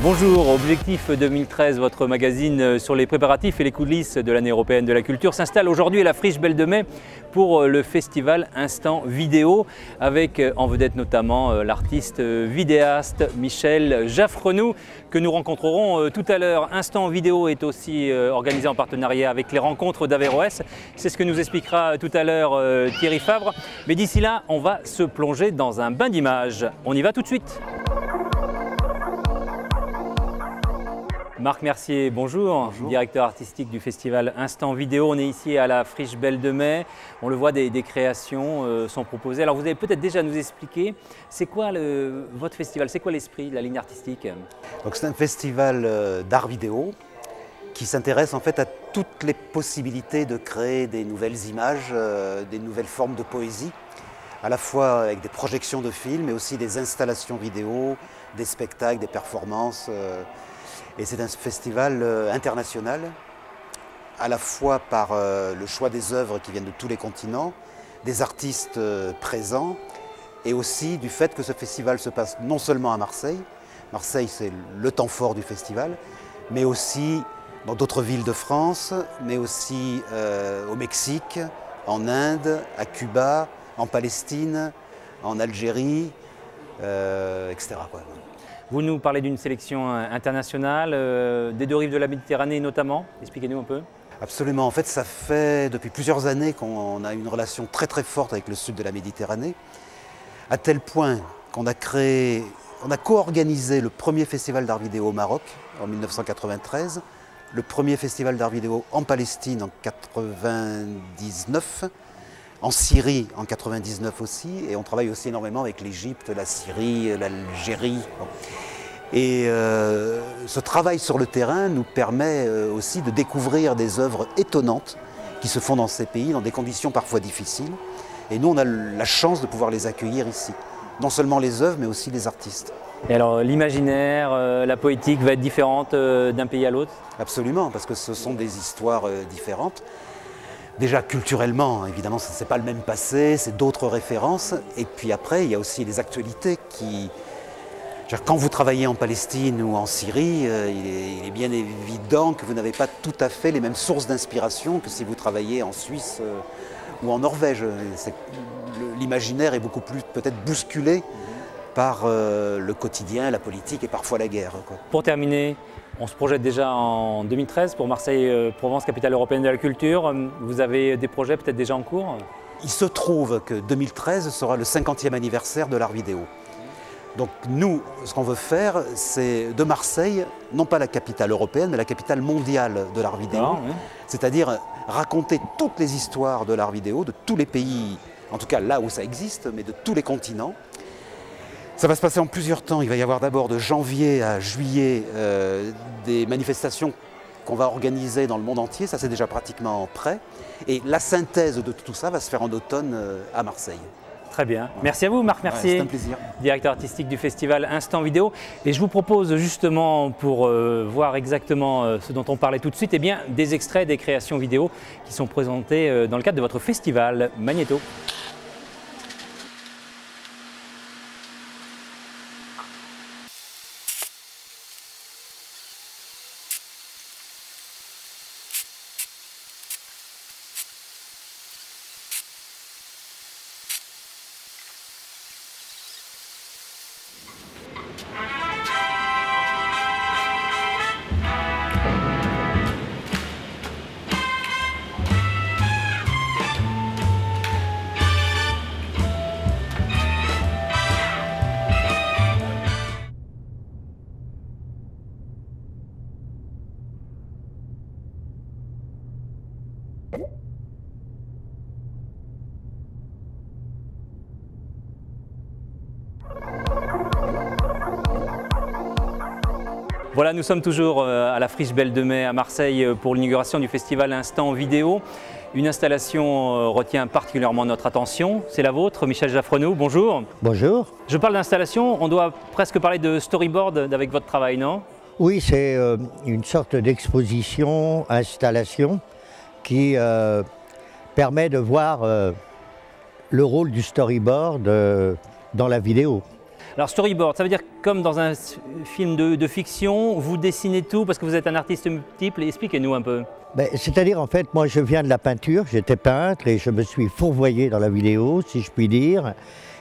Bonjour, Objectif 2013, votre magazine sur les préparatifs et les coulisses de l'année européenne de la culture, s'installe aujourd'hui à la Friche Belle de Mai pour le festival Instant Vidéo, avec en vedette notamment l'artiste vidéaste Michel Jaffrenou, que nous rencontrerons tout à l'heure. Instant Vidéo est aussi organisé en partenariat avec les rencontres d'Averroès. C'est ce que nous expliquera tout à l'heure Thierry Favre. Mais d'ici là, on va se plonger dans un bain d'images. On y va tout de suite. Marc Mercier, bonjour. Bonjour. Directeur artistique du festival Instant Vidéo. On est ici à la Friche Belle de Mai. On le voit, des créations sont proposées. Alors vous allez peut-être déjà nous expliquer, c'est quoi votre festival, c'est quoi l'esprit, la ligne artistique? C'est un festival d'art vidéo qui s'intéresse en fait à toutes les possibilités de créer des nouvelles images, des nouvelles formes de poésie, à la fois avec des projections de films, mais aussi des installations vidéo, des spectacles, des performances. Et c'est un festival international, à la fois par le choix des œuvres qui viennent de tous les continents, des artistes présents, et aussi du fait que ce festival se passe non seulement à Marseille, Marseille c'est le temps fort du festival, mais aussi dans d'autres villes de France, mais aussi au Mexique, en Inde, à Cuba, en Palestine, en Algérie, etc. Vous nous parlez d'une sélection internationale, des deux rives de la Méditerranée notamment. Expliquez-nous un peu. Absolument. En fait, ça fait depuis plusieurs années qu'on a une relation très très forte avec le sud de la Méditerranée, à tel point qu'on a co-organisé le premier festival d'art vidéo au Maroc en 1993, le premier festival d'art vidéo en Palestine en 1999, en Syrie en 1999 aussi, et on travaille aussi énormément avec l'Égypte, la Syrie, l'Algérie. Et ce travail sur le terrain nous permet aussi de découvrir des œuvres étonnantes qui se font dans ces pays, dans des conditions parfois difficiles. Et nous, on a la chance de pouvoir les accueillir ici. Non seulement les œuvres, mais aussi les artistes. Et alors l'imaginaire, la poétique va être différente d'un pays à l'autre? Absolument, parce que ce sont des histoires différentes. Déjà culturellement, évidemment, ce n'est pas le même passé, c'est d'autres références. Et puis après, il y a aussi les actualités qui... Quand vous travaillez en Palestine ou en Syrie, il est bien évident que vous n'avez pas tout à fait les mêmes sources d'inspiration que si vous travaillez en Suisse ou en Norvège. L'imaginaire est beaucoup plus peut-être bousculé par le quotidien, la politique et parfois la guerre. Pour terminer, on se projette déjà en 2013 pour Marseille-Provence, capitale européenne de la culture. Vous avez des projets peut-être déjà en cours? Il se trouve que 2013 sera le 50e anniversaire de l'art vidéo. Donc nous, ce qu'on veut faire, c'est de Marseille, non pas la capitale européenne, mais la capitale mondiale de l'art vidéo. Oui. C'est-à-dire raconter toutes les histoires de l'art vidéo, de tous les pays, en tout cas là où ça existe, mais de tous les continents. Ça va se passer en plusieurs temps. Il va y avoir d'abord de janvier à juillet des manifestations qu'on va organiser dans le monde entier. Ça, c'est déjà pratiquement prêt. Et la synthèse de tout ça va se faire en automne à Marseille. Très bien. Merci à vous, Marc Mercier, c'est un plaisir. Directeur artistique du festival Instant Vidéo. Et je vous propose justement, pour voir exactement ce dont on parlait tout de suite, des extraits des créations vidéo qui sont présentées dans le cadre de votre festival Magnéto. Voilà, nous sommes toujours à la Friche Belle de Mai à Marseille pour l'inauguration du festival Instant Vidéo. Une installation retient particulièrement notre attention, c'est la vôtre, Michel Jaffrenou, bonjour. Bonjour. Je parle d'installation, on doit presque parler de storyboard avec votre travail, non? Oui, c'est une sorte d'exposition, installation qui permet de voir le rôle du storyboard dans la vidéo. Alors storyboard, ça veut dire comme dans un film de fiction, vous dessinez tout parce que vous êtes un artiste multiple. Expliquez-nous un peu. C'est-à-dire, en fait, moi je viens de la peinture, j'étais peintre et je me suis fourvoyé dans la vidéo, si je puis dire.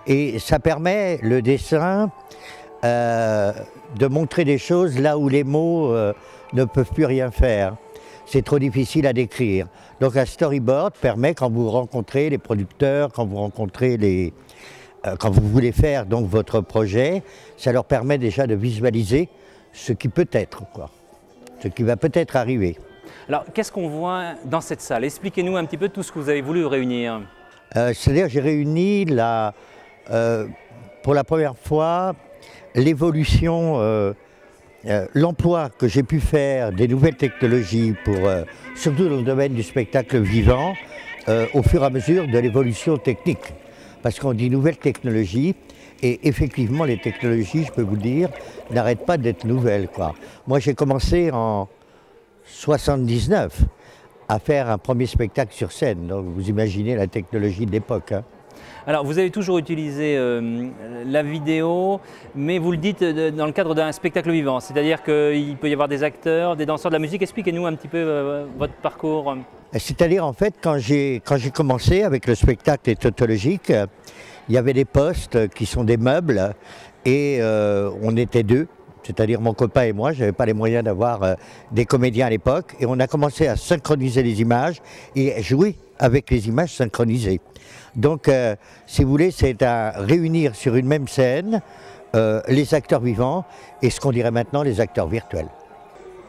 Et ça permet, le dessin, de montrer des choses là où les mots ne peuvent plus rien faire. C'est trop difficile à décrire. Donc un storyboard permet, quand vous rencontrez les producteurs, quand vous rencontrez quand vous voulez faire donc votre projet, ça leur permet déjà de visualiser ce qui peut être, quoi, ce qui va peut-être arriver. Alors qu'est-ce qu'on voit dans cette salle? Expliquez-nous un petit peu tout ce que vous avez voulu réunir. C'est-à-dire j'ai réuni pour la première fois l'évolution, l'emploi que j'ai pu faire des nouvelles technologies, surtout dans le domaine du spectacle vivant, au fur et à mesure de l'évolution technique. Parce qu'on dit nouvelles technologies, et effectivement les technologies, je peux vous le dire, n'arrêtent pas d'être nouvelles, quoi. Moi j'ai commencé en 79 à faire un premier spectacle sur scène, donc vous imaginez la technologie de l'époque. Hein. Alors vous avez toujours utilisé la vidéo, mais vous le dites dans le cadre d'un spectacle vivant, c'est-à-dire qu'il peut y avoir des acteurs, des danseurs de la musique. Expliquez-nous un petit peu votre parcours. C'est-à-dire en fait quand j'ai commencé avec le spectacle Les Tautologiques, il y avait des postes qui sont des meubles et on était deux. C'est-à-dire mon copain et moi, je n'avais pas les moyens d'avoir des comédiens à l'époque. Et on a commencé à synchroniser les images et jouer avec les images synchronisées. Donc, si vous voulez, c'est à réunir sur une même scène les acteurs vivants et ce qu'on dirait maintenant les acteurs virtuels.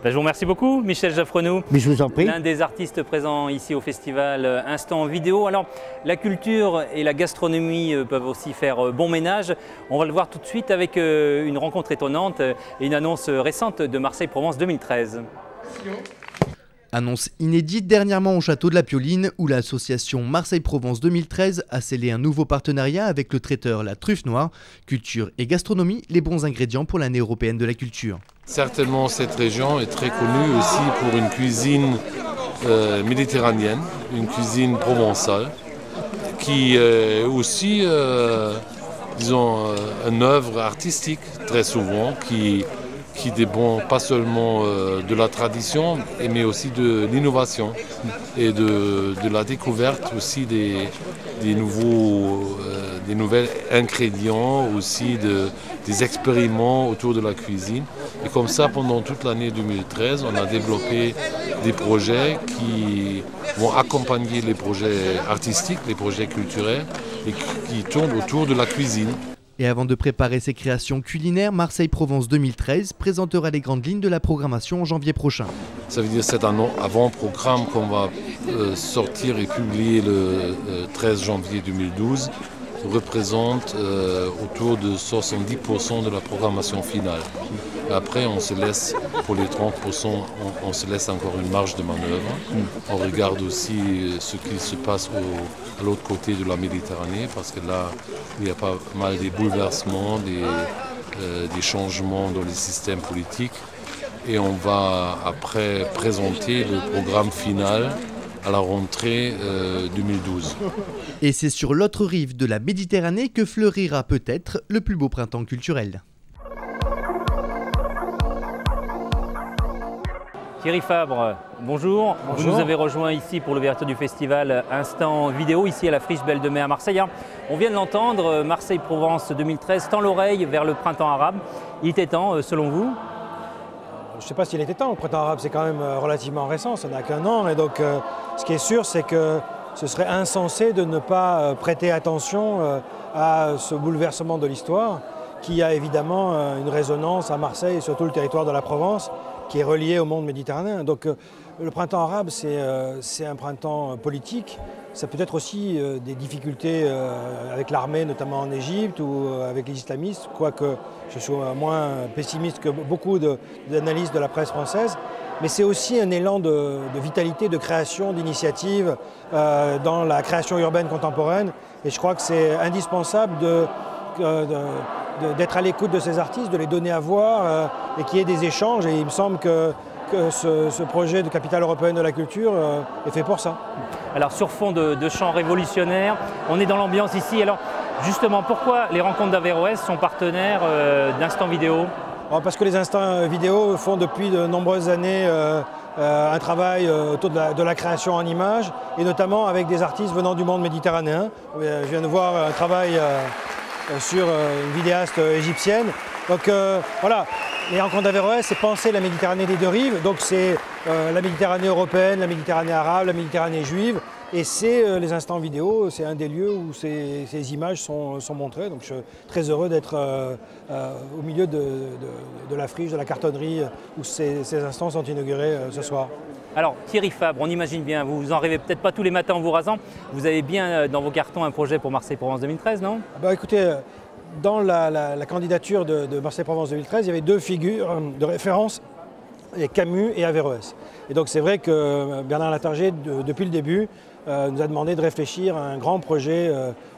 Je vous remercie beaucoup, Michel Jaffrenou. Mais je vous en prie. L'un des artistes présents ici au festival Instant Vidéo. Alors, la culture et la gastronomie peuvent aussi faire bon ménage. On va le voir tout de suite avec une rencontre étonnante et une annonce récente de Marseille-Provence 2013. Annonce inédite dernièrement au château de la Pioline où l'association Marseille-Provence 2013 a scellé un nouveau partenariat avec le traiteur La Truffe Noire. Culture et gastronomie, les bons ingrédients pour l'année européenne de la culture. Certainement cette région est très connue aussi pour une cuisine méditerranéenne, une cuisine provençale qui est aussi, disons, une œuvre artistique très souvent qui dépend pas seulement de la tradition, mais aussi de l'innovation et de la découverte aussi des nouvelles ingrédients, aussi des expériments autour de la cuisine. Et comme ça, pendant toute l'année 2013, on a développé des projets qui vont accompagner les projets artistiques, les projets culturels, et qui tournent autour de la cuisine. Et avant de préparer ses créations culinaires, Marseille-Provence 2013 présentera les grandes lignes de la programmation en janvier prochain. Ça veut dire c'est un avant-programme qu'on va sortir et publier le 13 janvier 2012, représente autour de 70% de la programmation finale. Après, on se laisse, pour les 30%, on se laisse encore une marge de manœuvre. On regarde aussi ce qui se passe à l'autre côté de la Méditerranée, parce que là, il y a pas mal des bouleversements, des changements dans les systèmes politiques. Et on va après présenter le programme final à la rentrée 2012. Et c'est sur l'autre rive de la Méditerranée que fleurira peut-être le plus beau printemps culturel. Thierry Fabre, bonjour. Bonjour. Vous nous avez rejoint ici pour l'ouverture du festival Instant Vidéo, ici à la Friche Belle de Mai à Marseille. On vient de l'entendre, Marseille-Provence 2013 tend l'oreille vers le printemps arabe. Il était temps, selon vous? Je ne sais pas s'il était temps, le printemps arabe c'est quand même relativement récent, ça n'a qu'un an. Et donc ce qui est sûr c'est que ce serait insensé de ne pas prêter attention à ce bouleversement de l'histoire qui a évidemment une résonance à Marseille et sur tout le territoire de la Provence qui est relié au monde méditerranéen. Donc le printemps arabe c'est un printemps politique, ça peut être aussi des difficultés avec l'armée notamment en Égypte ou avec les islamistes, quoique je sois moins pessimiste que beaucoup d'analystes de la presse française. Mais c'est aussi un élan de vitalité, de création, d'initiative dans la création urbaine contemporaine. Et je crois que c'est indispensable d'être à l'écoute de ces artistes, de les donner à voir et qu'il y ait des échanges. Et il me semble que ce projet de capitale européenne de la culture est fait pour ça. Alors sur fond de chants révolutionnaires, on est dans l'ambiance ici. Alors Justement, pourquoi les rencontres d'Averroès sont partenaires d'Instant Vidéo? Parce que les instants vidéo font depuis de nombreuses années un travail autour de la création en images, et notamment avec des artistes venant du monde méditerranéen. Je viens de voir un travail sur une vidéaste égyptienne. Donc voilà, les rencontres d'Averroès, c'est penser la Méditerranée des deux rives. Donc c'est la Méditerranée européenne, la Méditerranée arabe, la Méditerranée juive. Et c'est les instants vidéo, c'est un des lieux où ces images sont montrées. Donc je suis très heureux d'être au milieu de la friche, de la cartonnerie, où ces instants sont inaugurés ce soir. Alors Thierry Fabre, on imagine bien, vous en rêvez peut-être pas tous les matins en vous rasant. Vous avez bien dans vos cartons un projet pour Marseille-Provence 2013, non? Écoutez, dans la candidature de Marseille-Provence 2013, il y avait deux figures de référence, Camus et Averroès. Et donc c'est vrai que Bernard Latarjet, depuis le début, nous a demandé de réfléchir à un grand projet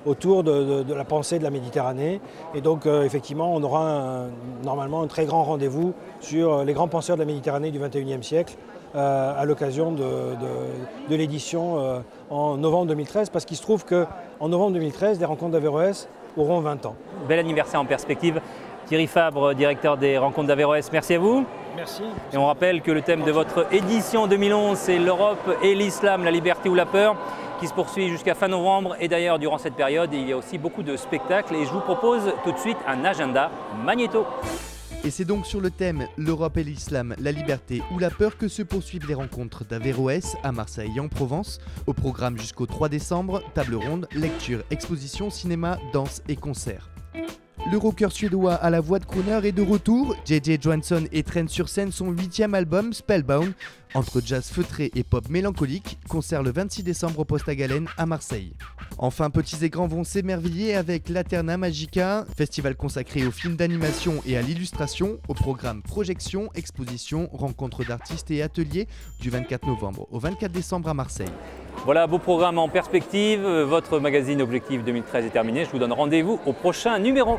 autour de la pensée de la Méditerranée. Et donc effectivement, on aura normalement un très grand rendez-vous sur les grands penseurs de la Méditerranée du XXIe siècle à l'occasion de l'édition en novembre 2013, parce qu'il se trouve qu'en novembre 2013, les rencontres d'Averroès auront 20 ans. Bel anniversaire en perspective. Thierry Fabre, directeur des rencontres d'Averroès, merci à vous. Merci. Et on rappelle que le thème de votre édition 2011, c'est l'Europe et l'islam, la liberté ou la peur, qui se poursuit jusqu'à fin novembre. Et d'ailleurs, durant cette période, il y a aussi beaucoup de spectacles. Et je vous propose tout de suite un agenda magnéto. Et c'est donc sur le thème l'Europe et l'islam, la liberté ou la peur que se poursuivent les rencontres d'Averroès à Marseille et en Provence. Au programme jusqu'au 3 décembre, table ronde, lecture, exposition, cinéma, danse et concerts. Le rocker suédois à la voix de crooner est de retour. JJ Johansson étrenne sur scène son 8e album Spellbound. Entre jazz feutré et pop mélancolique, concert le 26 décembre au Poste à Galène à Marseille. Enfin, petits et grands vont s'émerveiller avec Laterna Magica, festival consacré aux films d'animation et à l'illustration, au programme projection, exposition, rencontres d'artistes et ateliers du 24 novembre au 24 décembre à Marseille. Voilà, beau programme en perspective. Votre magazine Objectif 2013 est terminé. Je vous donne rendez-vous au prochain numéro.